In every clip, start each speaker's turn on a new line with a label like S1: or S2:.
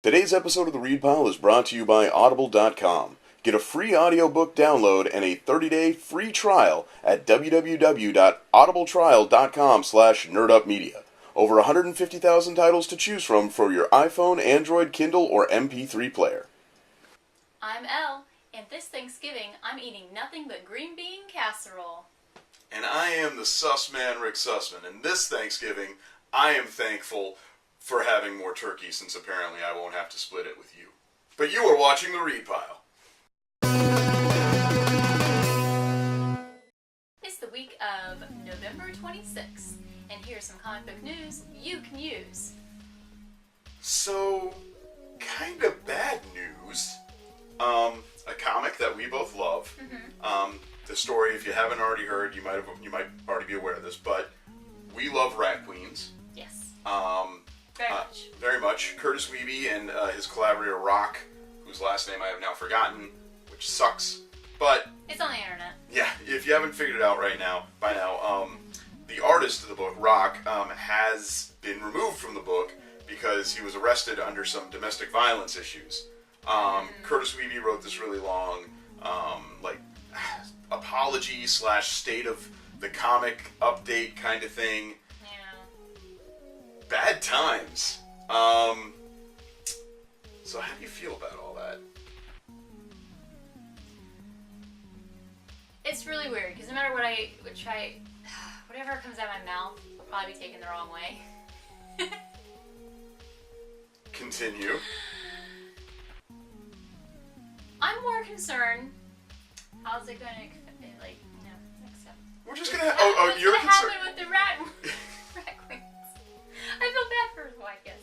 S1: Today's episode of The Read Pile is brought to you by Audible.com. Get a free audiobook download and a 30-day free trial at www.audibletrial.com/nerdupmedia. Over 150,000 titles to choose from for your iPhone, Android, Kindle, or MP3 player.
S2: I'm Elle, and this Thanksgiving I'm eating nothing but green bean casserole.
S1: And I am the sus man, Rick Sussman, and this Thanksgiving I am thankful for having more turkey, since apparently I won't have to split it with you. But you are watching The Read Pile.
S2: It's the week of November 26th, and here's some comic book news you can use.
S1: So, kind of bad news. A comic that we both love. The story, if you haven't already heard, you might already be aware of this, but we love RatQueens.
S2: Yes.
S1: Very much. Curtis Wiebe and his collaborator Rock, whose last name I have now forgotten, which sucks. But
S2: it's on the internet.
S1: Yeah, if you haven't figured it out by now, the artist of the book, Rock, has been removed from the book because he was arrested under some domestic violence issues. Curtis Wiebe wrote this really long, apology / state of the comic update kind of thing. Bad times. So how do you feel about all that?
S2: It's really weird, because no matter what I would try, whatever comes out of my mouth will probably be taken the wrong way.
S1: Continue.
S2: I'm more concerned, how's it going to, accept?
S1: We're just going to...
S2: What's
S1: you're
S2: going to
S1: concerned...
S2: happen with the RatQueens? I feel bad for his wife, yes.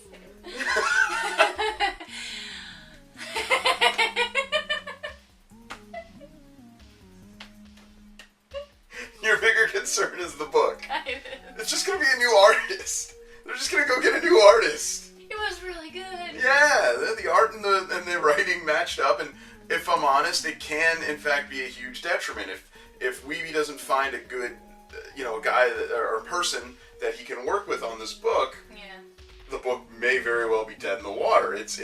S1: Your bigger concern is the book. It's just going to be a new artist. They're just going to go get a new artist.
S2: It was really good.
S1: Yeah, the art and the writing matched up, and if I'm honest, it can, in fact, be a huge detriment. If Wiebe doesn't find a good, guy or person that he can work with on this book, the book may very well be dead in the water. It's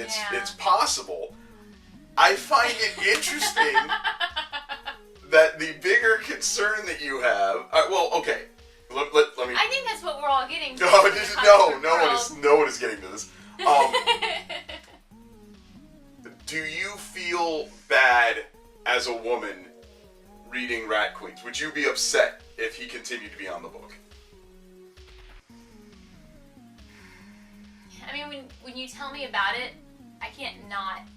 S1: possible. I find it interesting that the bigger concern that you have. Okay. Let me.
S2: I think that's what we're all getting to.
S1: No one is getting to this. Do you feel bad as a woman reading RatQueens? Would you be upset if he continued to be on the book?
S2: I mean, when you tell me about it, I can't not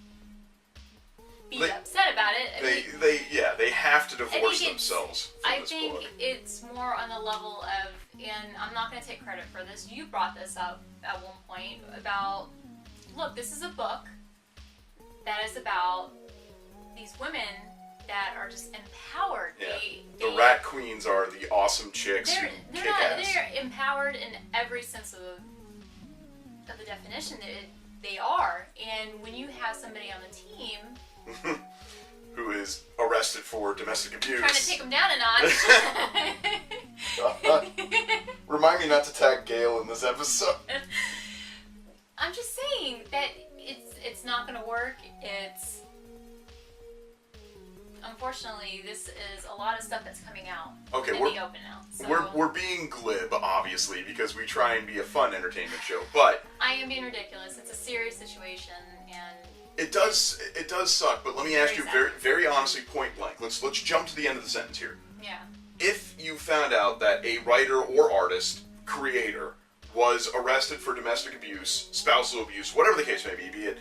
S2: be upset about it.
S1: They have to divorce themselves from this book.
S2: I think it's more on the level of, and I'm not going to take credit for this, you brought this up at one point about, look, this is a book that is about these women that are just empowered.
S1: Yeah. The RatQueens are the awesome chicks who kick ass.
S2: They're empowered in every sense of the definition that they are. And when you have somebody on the team
S1: who is arrested for domestic abuse,
S2: trying to take them down a notch.
S1: Remind me not to tag Gail in this episode.
S2: I'm just saying that it's not going to work. Unfortunately, this is a lot of stuff that's coming out in the open now. So
S1: we're being glib, obviously, because we try and be a fun entertainment show, but
S2: I am being ridiculous. It's a serious situation, and
S1: it does suck. But let me ask you very, very honestly, point blank. Let's jump to the end of the sentence here.
S2: Yeah.
S1: If you found out that a writer or artist, creator, was arrested for domestic abuse, spousal abuse, whatever the case may be it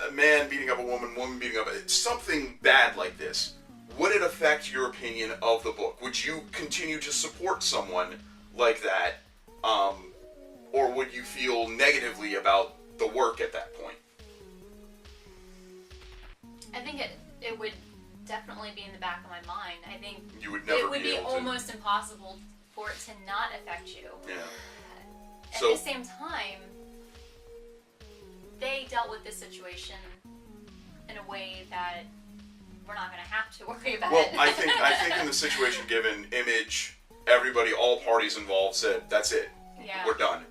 S1: a man beating up a woman beating up something bad like this, would it affect your opinion of the book? Would you continue to support someone like that, or would you feel negatively about the work at that point?
S2: I think it would definitely be in the back of my mind. I think
S1: you would never
S2: it would be almost impossible for it to not affect you.
S1: Yeah.
S2: At the same time, they dealt with this situation in a way that we're not going to have to worry about it.
S1: Well, I think in the situation given, Image, everybody, all parties involved said, that's it.
S2: Yeah.
S1: We're done.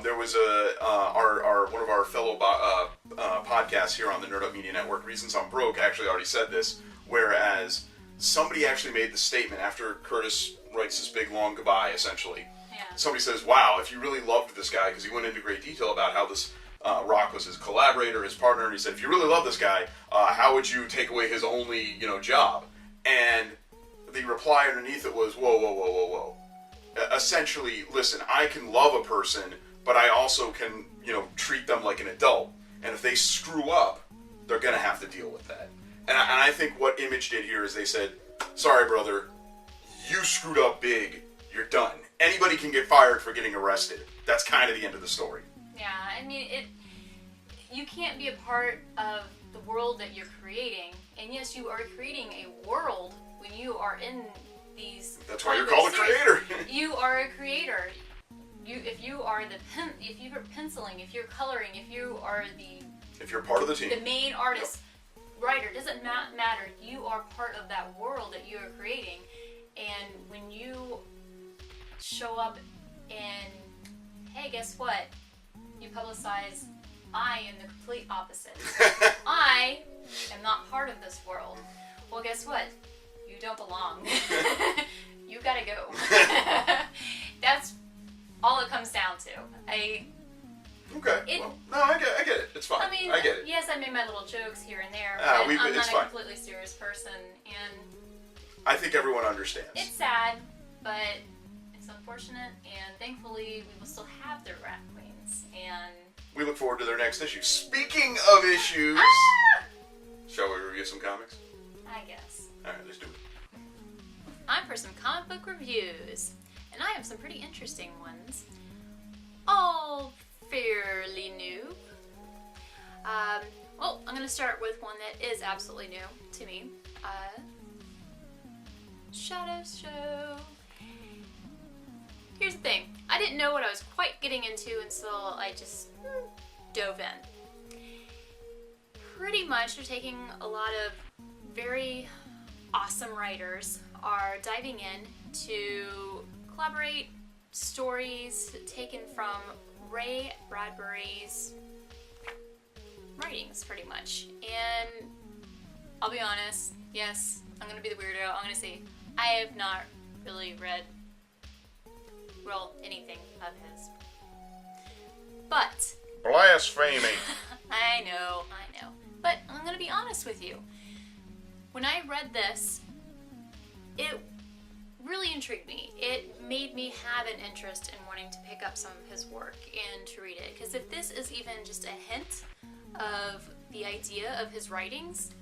S1: There was one of our fellow podcasts here on the Nerd Up Media Network, Reasons I'm Broke, actually already said this, whereas somebody actually made the statement after Curtis writes this big long goodbye, essentially.
S2: Yeah.
S1: Somebody says, wow, if you really loved this guy, because he went into great detail about how this Rock was his collaborator, his partner, and he said, if you really love this guy, how would you take away his only, job? And the reply underneath it was, whoa, whoa, whoa, whoa, whoa. Essentially, listen, I can love a person, but I also can, treat them like an adult. And if they screw up, they're going to have to deal with that. And I think what Image did here is they said, sorry, brother, you screwed up big, you're done. Anybody can get fired for getting arrested. That's kind of the end of the story.
S2: Yeah, I mean, you can't be a part of the world that you're creating. And yes, you are creating a world when you are in these...
S1: That's why you're called a creator.
S2: You are a creator. If you are if you're penciling, if you're coloring, if you are
S1: if you're part of the team,
S2: the main artist, writer, doesn't matter. You are part of that world that you are creating, and when you show up and hey, guess what? You publicize, I am the complete opposite. I am not part of this world. Well, guess what? You don't belong. You gotta go. That's all it comes down to.
S1: Okay. No, I get it. It's fine.
S2: I mean,
S1: I get it.
S2: Yes, I made my little jokes here and there, but I'm not a completely serious person, and
S1: I think everyone understands.
S2: it's sad, but it's unfortunate, and thankfully we will still have the RatQueens, and
S1: we look forward to their next issue. Speaking of issues, shall we review some comics?
S2: I guess.
S1: Alright, let's do it.
S2: I'm for some comic book reviews, and I have some pretty interesting ones. All fairly new. Well, I'm going to start with one that is absolutely new to me. Shadows Show. Here's the thing. I didn't know what I was quite getting into until I just dove in. Pretty much they're taking a lot of very awesome writers are diving in to collaborate stories taken from Ray Bradbury's writings, pretty much. And I'll be honest, yes, I'm gonna be the weirdo. I'm gonna say I have not really read, well, anything of his. But
S1: blasphemy.
S2: I know. But I'm gonna be honest with you. When I read this, it really intrigued me. It made me have an interest in wanting to pick up some of his work and to read it. Because if this is even just a hint of the idea of his writings,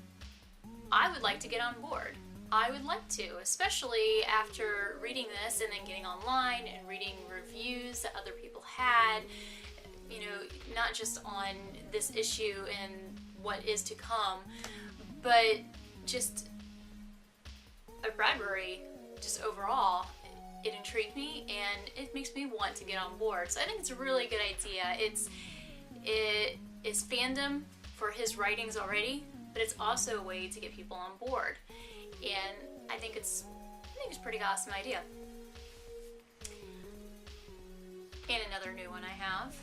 S2: I would like to get on board. I would like to, especially after reading this and then getting online and reading reviews that other people had, not just on this issue and what is to come, but just Bradbury, just overall, it intrigued me and it makes me want to get on board. So I think it's a really good idea. It is fandom for his writings already, but it's also a way to get people on board. And I think it's a pretty awesome idea. And another new one I have.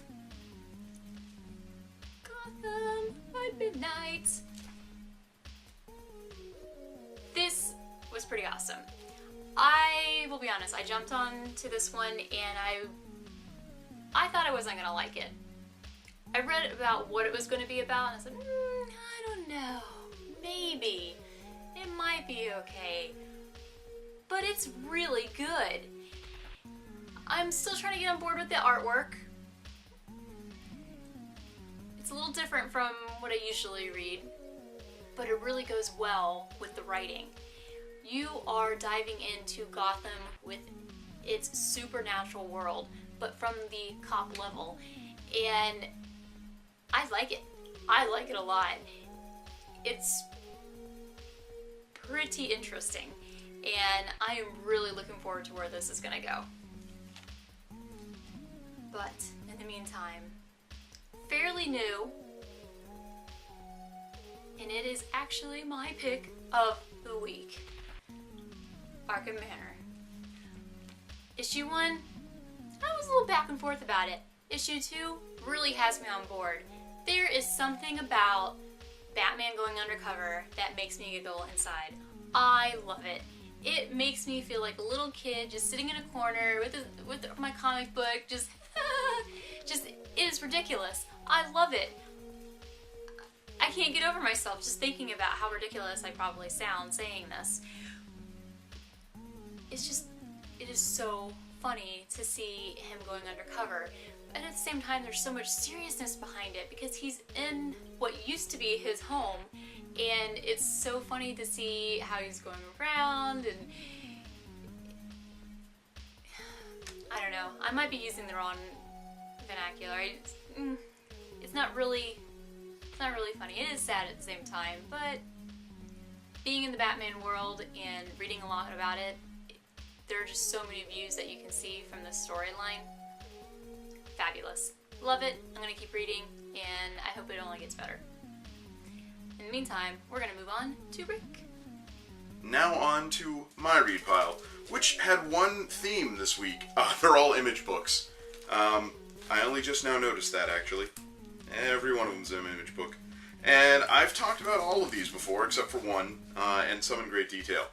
S2: Gotham by Midnight. This was pretty awesome. I will be honest, I jumped on to this one and I thought I wasn't gonna like it. I read about what it was going to be about and I said, I don't know, maybe. It might be okay. But it's really good. I'm still trying to get on board with the artwork. It's a little different from what I usually read, but it really goes well with the writing. You are diving into Gotham with its supernatural world, but from the cop level. And I like it. I like it a lot. It's pretty interesting, and I am really looking forward to where this is gonna go. But in the meantime, fairly new, and it is actually my pick of the week. Arkham Manor. Issue 1, I was a little back and forth about it. issue 2 really has me on board. There is something about Batman going undercover that makes me giggle inside. I love it. It makes me feel like a little kid just sitting in a corner with my comic book, just it is ridiculous. I love it. I can't get over myself just thinking about how ridiculous I probably sound saying this. It is so funny to see him going undercover. And at the same time, there's so much seriousness behind it because he's in what used to be his home. And it's so funny to see how he's going around and... I don't know. I might be using the wrong vernacular. It's not really funny. It is sad at the same time, but being in the Batman world and reading a lot about it, there are just so many views that you can see from the storyline. Fabulous. Love it. I'm going to keep reading, and I hope it only gets better. In the meantime, we're going to move on to Rick.
S1: Now on to my read pile, which had one theme this week. They're all image books. I only just now noticed that, actually. Every one of them's an image book. And I've talked about all of these before, except for one, and some in great detail.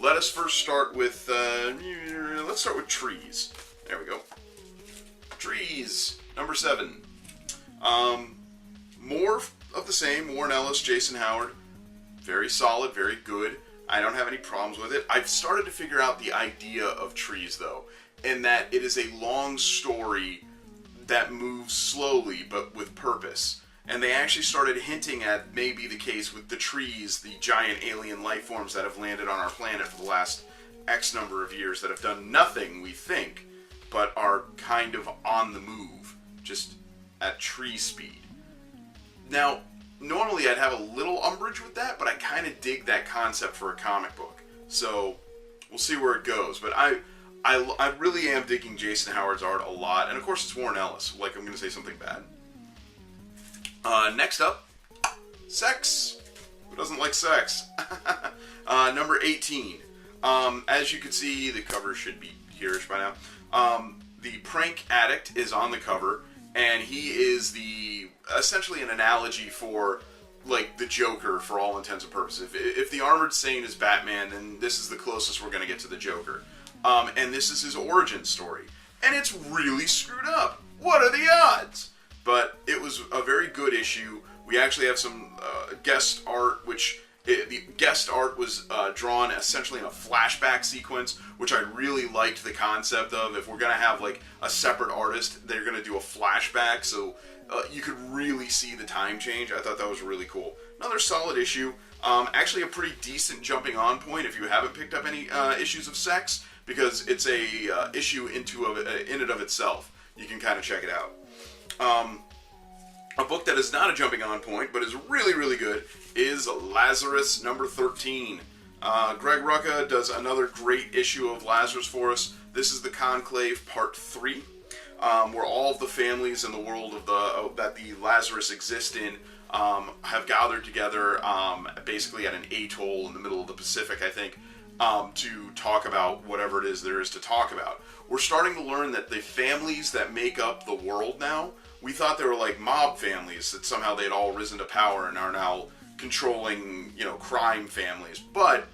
S1: Let us first start with, let's start with Trees. There we go. Trees, number 7. More of the same, Warren Ellis, Jason Howard. Very solid, very good. I don't have any problems with it. I've started to figure out the idea of Trees, though, in that it is a long story that moves slowly, but with purpose. And they actually started hinting at maybe the case with the trees, the giant alien life forms that have landed on our planet for the last X number of years that have done nothing, we think, but are kind of on the move, just at tree speed. Now, normally I'd have a little umbrage with that, but I kind of dig that concept for a comic book. So, we'll see where it goes. But I really am digging Jason Howard's art a lot. And of course it's Warren Ellis, like I'm going to say something bad. Next up, sex. Who doesn't like sex? Number 18. As you can see, the cover should be here-ish by now. The prank addict is on the cover, and he is essentially an analogy for, like, the Joker for all intents and purposes. If the Armored Saint is Batman, then this is the closest we're going to get to the Joker. And this is his origin story. And it's really screwed up. What are the odds? But it was a very good issue. We actually have some guest art, the guest art was drawn essentially in a flashback sequence, which I really liked the concept of. If we're going to have like a separate artist, they're going to do a flashback, so you could really see the time change. I thought that was really cool. Another solid issue. Actually a pretty decent jumping on point if you haven't picked up any issues of Sex, because it's a issue in and of itself. You can kind of check it out. A book that is not a jumping on point, but is really, really good, is Lazarus number 13. Greg Rucka does another great issue of Lazarus for us. This is the Conclave Part 3, where all of the families in the world that the Lazarus exists in have gathered together, basically at an atoll in the middle of the Pacific, I think, to talk about whatever it is there is to talk about. We're starting to learn that the families that make up the world now, we thought they were like mob families, that somehow they'd all risen to power and are now controlling, crime families. But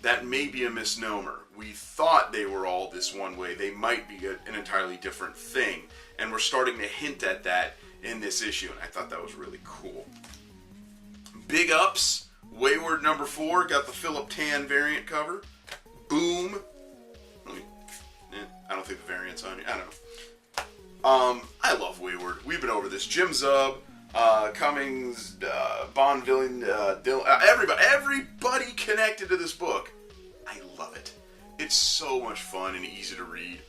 S1: that may be a misnomer. We thought they were all this one way. They might be an entirely different thing. And we're starting to hint at that in this issue, and I thought that was really cool. Big ups. Wayward number 4 got the Philip Tan variant cover. Boom. I don't think the variant's on here. I don't know. I love Wayward. We've been over this. Jim Zub, Cummings, Bonvillain, everybody connected to this book. I love it. It's so much fun and easy to read.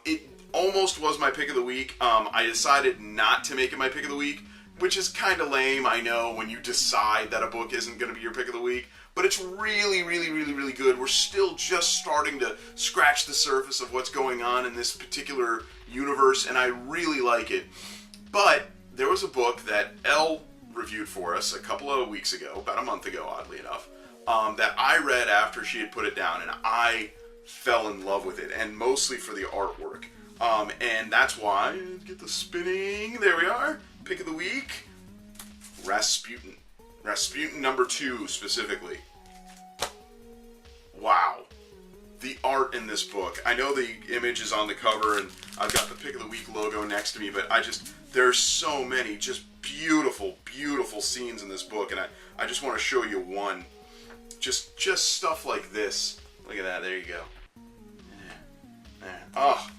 S1: It almost was my pick of the week. I decided not to make it my pick of the week, which is kind of lame, I know, when you decide that a book isn't going to be your pick of the week. But it's really, really, really, really good. We're still just starting to scratch the surface of what's going on in this particular universe, and I really like it. But there was a book that Elle reviewed for us a couple of weeks ago, about a month ago, oddly enough, that I read after she had put it down, and I fell in love with it, and mostly for the artwork. And that's why, get the spinning, there we are, pick of the week, Rasputin. Rasputin number 2, specifically. Wow. The art in this book. I know the image is on the cover, and I've got the pick of the week logo next to me, but there's so many just beautiful, beautiful scenes in this book, and I just want to show you one. Just stuff like this. Look at that, there you go. Oh,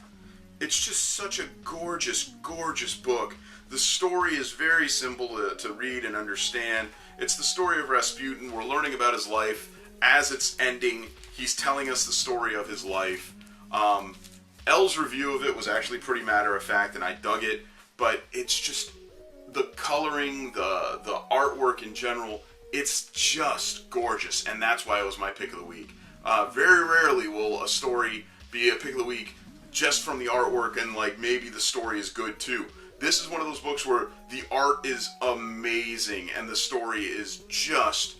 S1: it's just such a gorgeous, gorgeous book. The story is very simple to read and understand. It's the story of Rasputin. We're learning about his life. As it's ending, he's telling us the story of his life. Elle's review of it was actually pretty matter of fact, and I dug it. But it's just the coloring, the artwork in general. It's just gorgeous, and that's why it was my pick of the week. Very rarely will a story be a pick of the week just from the artwork, and like maybe the story is good too. This is one of those books where the art is amazing, and the story is just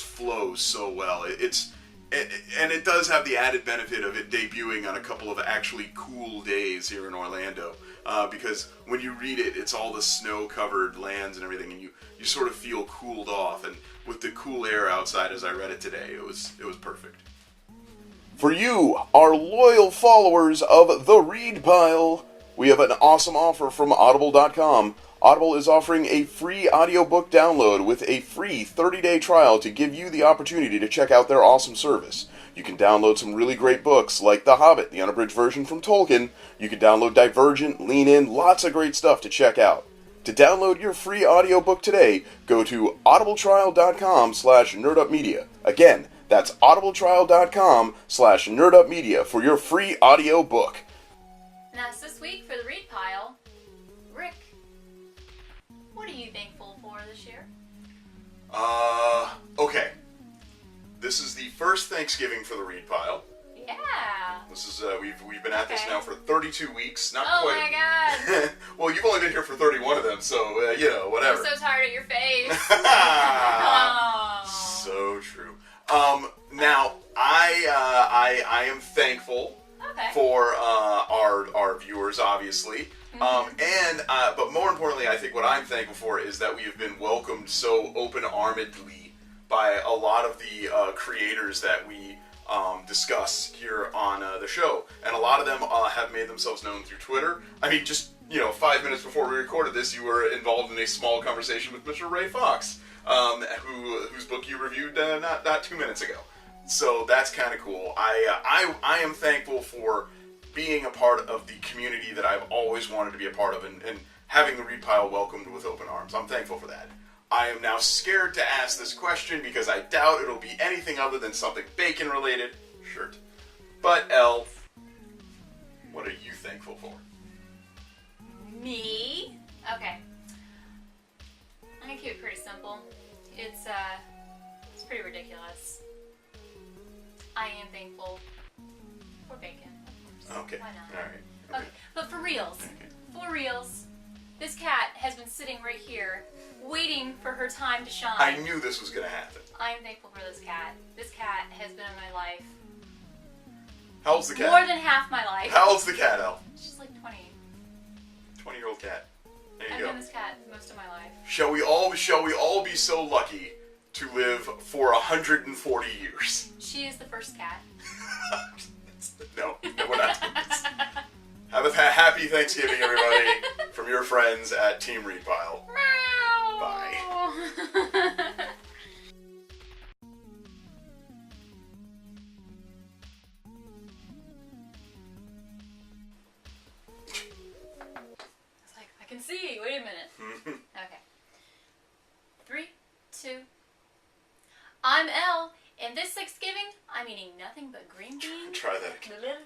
S1: flows so well. And it does have the added benefit of it debuting on a couple of actually cool days here in Orlando. Because when you read it, it's all the snow-covered lands and everything, and you sort of feel cooled off. And with the cool air outside as I read it today, it was perfect. For you, our loyal followers of The Read Pile, we have an awesome offer from Audible.com. Audible is offering a free audiobook download with a free 30-day trial to give you the opportunity to check out their awesome service. You can download some really great books like The Hobbit, the unabridged version from Tolkien. You can download Divergent, Lean In, lots of great stuff to check out. To download your free audiobook today, go to audibletrial.com/nerdupmedia. Again, that's audibletrial.com/nerdupmedia for your free audiobook.
S2: And that's this week for the Read Pile. Rick, what are you thankful for this year?
S1: Okay. This is the first Thanksgiving for the Read Pile.
S2: Yeah.
S1: This is we've been at this now for 32 weeks. Not
S2: oh
S1: quite.
S2: my God.
S1: Well, you've only been here for 31 of them, so whatever.
S2: I'm so tired of your face.
S1: Oh. So true. Now I am thankful for our viewers, obviously. But more importantly, I think what I'm thankful for is that we have been welcomed so open-armedly by a lot of the creators that we discuss here on the show. And a lot of them have made themselves known through Twitter. I mean, just 5 minutes before we recorded this, you were involved in a small conversation with Mr. Ray Fox, whose book you reviewed not 2 minutes ago. So that's kind of cool. I am thankful for being a part of the community that I've always wanted to be a part of, and having the Read Pile welcomed with open arms. I'm thankful for that. I am now scared to ask this question because I doubt it'll be anything other than something bacon related. Shirt. But Elle, what are you thankful for?
S2: Me? Okay. I'm gonna keep it pretty simple. It's pretty ridiculous. I am thankful for bacon, of course.
S1: Okay.
S2: Why not?
S1: Alright.
S2: Okay. But for reals.
S1: Okay.
S2: For reals. This cat has been sitting right here, waiting for her time to shine.
S1: I knew this was going to happen.
S2: I'm thankful for this cat. This cat has been in my life.
S1: How old's the cat?
S2: More than half my life.
S1: How old's the cat, Elle?
S2: She's like 20.
S1: 20-year-old cat. There you
S2: I've
S1: go.
S2: been this cat most of my life.
S1: Shall we all be so lucky to live for 140 years?
S2: She is the first cat.
S1: No, we're not doing this. Have a happy Thanksgiving, everybody, from your friends at Team Read Pile.
S2: Meow.
S1: Bye.
S2: It's like, I can see. Wait a minute. Okay. 3, 2. I'm Elle, and this Thanksgiving, I'm eating nothing but green beans.
S1: Try that again.